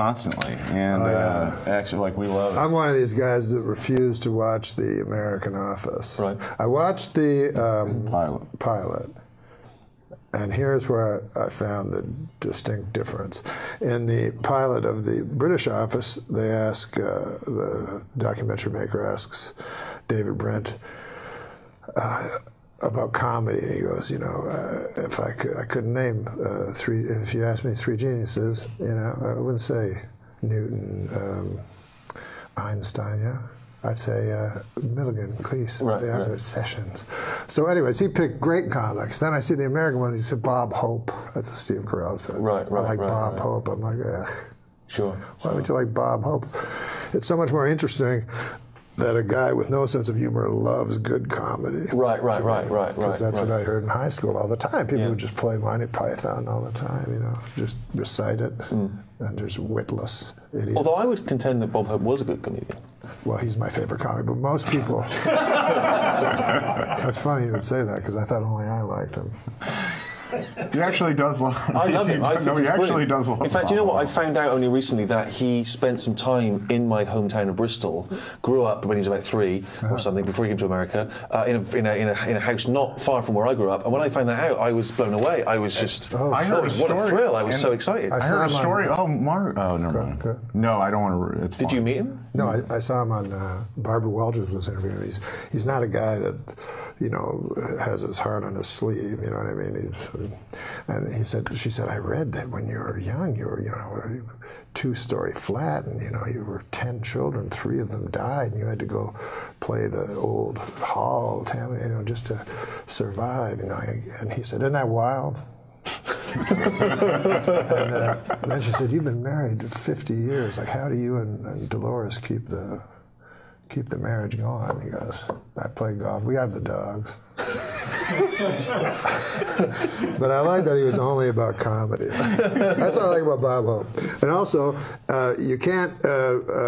constantly, and actually, like, we love it. I'm one of these guys that refuse to watch The American Office. Right. I watched the pilot. And here's where I found the distinct difference. In the pilot of the British Office, they ask, the documentary maker asks David Brent about comedy, and he goes, you know, if I couldn't name if you asked me three geniuses, you know, I wouldn't say Newton, Einstein, yeah. I'd say Milligan, Cleese, the other Sessions. So anyways, he picked great comics. Then I see the American one, he said Bob Hope. That's what Steve Carell said. I like Bob Hope. I'm like, ugh. Sure. Why would you like Bob Hope? It's so much more interesting that a guy with no sense of humor loves good comedy. Right. Because that's what I heard in high school all the time. People would just play Monty Python all the time, you know, just recite it, and just witless idiots. Although I would contend that Bob Hope was a good comedian. Well, he's my favorite comic, but most people... That's funny you would say that, because I thought only I liked him. He actually does love. I love him. He actually does love. In fact, you know what? I found out only recently that he spent some time in my hometown of Bristol. Grew up when he was about 3 or something before he came to America in a house not far from where I grew up. And when I found that out, I was blown away. I was just I heard a story. What a thrill! I was so excited. I heard a story. Oh, Mark. Oh, never mind. No, I don't want to. It's fine. Did you meet him? No, I saw him on Barbara Welchers was interviewing. He's not a guy that, you know, has his heart on his sleeve. You know what I mean? And she said, I read that when you were young, you were, you know, a 2-story flat, and you know, you were 10 children, 3 of them died, and you had to go play the old hall, you know, just to survive. You know, and he said, isn't that wild? And then she said, you've been married 50 years. Like, how do you and Dolores keep the marriage going? He goes, I play golf. We have the dogs. But I like that he was only about comedy. That's what I like about Bob Hope. And also, you can't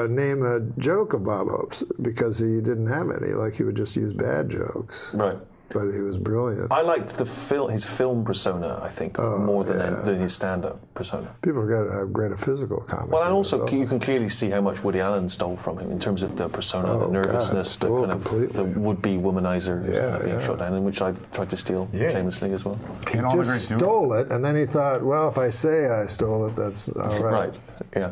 name a joke of Bob Hope's because he didn't have any. Like, he would just use bad jokes. Right. But he was brilliant. I liked his film persona, I think, more than his stand-up persona. People forget how great a physical comic. Well, and also you can clearly see how much Woody Allen stole from him in terms of the persona, the nervousness, the kind of the would-be womanizer being shot down, in which I tried to steal shamelessly as well. He just stole it, and then he thought, well, if I say I stole it, that's all right. Right. Yeah.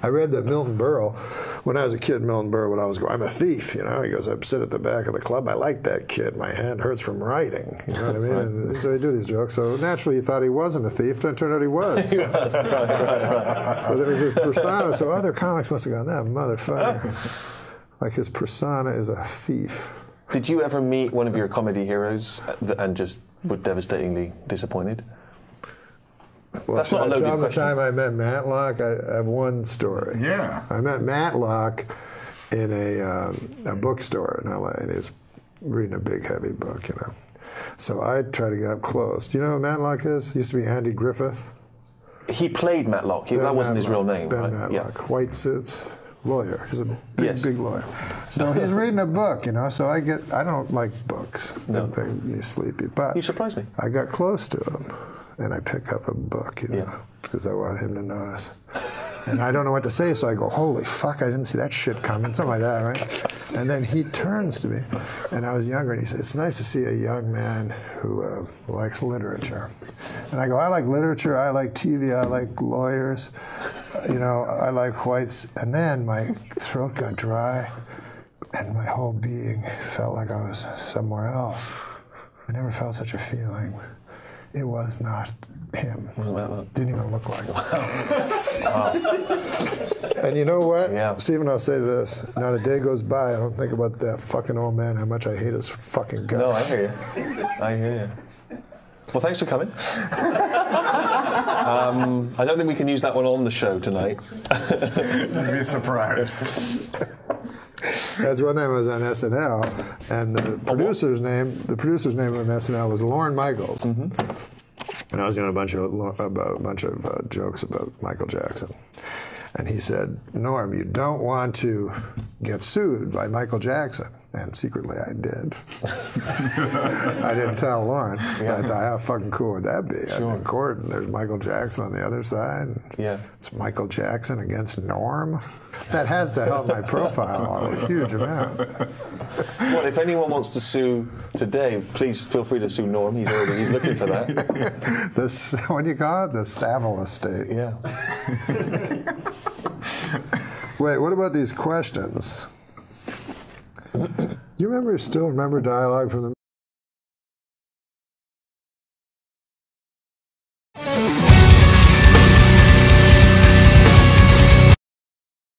I read that Milton Berle, when I was a kid, Milton Berle would always go, I'm a thief, you know. He goes, I sit at the back of the club. I like that kid. My hand hurts from writing. You know what I mean? And so they do these jokes. So naturally, you thought he wasn't a thief. Then it turned out he was. He was. Right. So there was this persona. So other comics must have gone, that motherfucker. Like, his persona is a thief. Did you ever meet one of your comedy heroes and just were devastatingly disappointed? Well, that's not a loaded question. The time I met Matlock, I have one story. Yeah. I met Matlock in a bookstore in L.A., and he was reading a big, heavy book, you know. So I tried to get up close. Do you know who Matlock is? He used to be Andy Griffith. He played Matlock. That wasn't his real name, Ben right? Matlock, white suits, lawyer. He's a big lawyer. So No. he's reading a book, you know, so I don't like books. No. They make me sleepy. But You surprised me. I got close to him. And I pick up a book, you know, because I want him to notice. And I don't know what to say, so I go, holy fuck, I didn't see that shit coming, something like that, right? And then he turns to me, and I was younger, and he said, it's nice to see a young man who likes literature. And I go, I like literature, I like TV, I like lawyers, you know, I like whites. And then my throat got dry, and my whole being felt like I was somewhere else. I never felt such a feeling. It was not him. Didn't even look like him. And you know what? Yeah. Stephen, I'll say this. Not a day goes by I don't think about that fucking old man, how much I hate his fucking guts. No, I hear you. I hear you. Well, thanks for coming. I don't think we can use that one on the show tonight. You'd be surprised. That's one time I was on SNL, and the producer's name on SNL was Lorne Michaels. And I was doing a bunch of jokes about Michael Jackson. And he said, Norm, you don't want to get sued by Michael Jackson. And secretly I did. I didn't tell Lauren. Yeah. I thought, how fucking cool would that be? Sure. I'm in court, and there's Michael Jackson on the other side. And Yeah. it's Michael Jackson against Norm. That has to help my profile out a huge amount. Well, if anyone wants to sue today, please feel free to sue Norm. He's looking for that. This, what do you call it? The Savile estate. Yeah. Wait, what about these questions? You still remember dialogue from the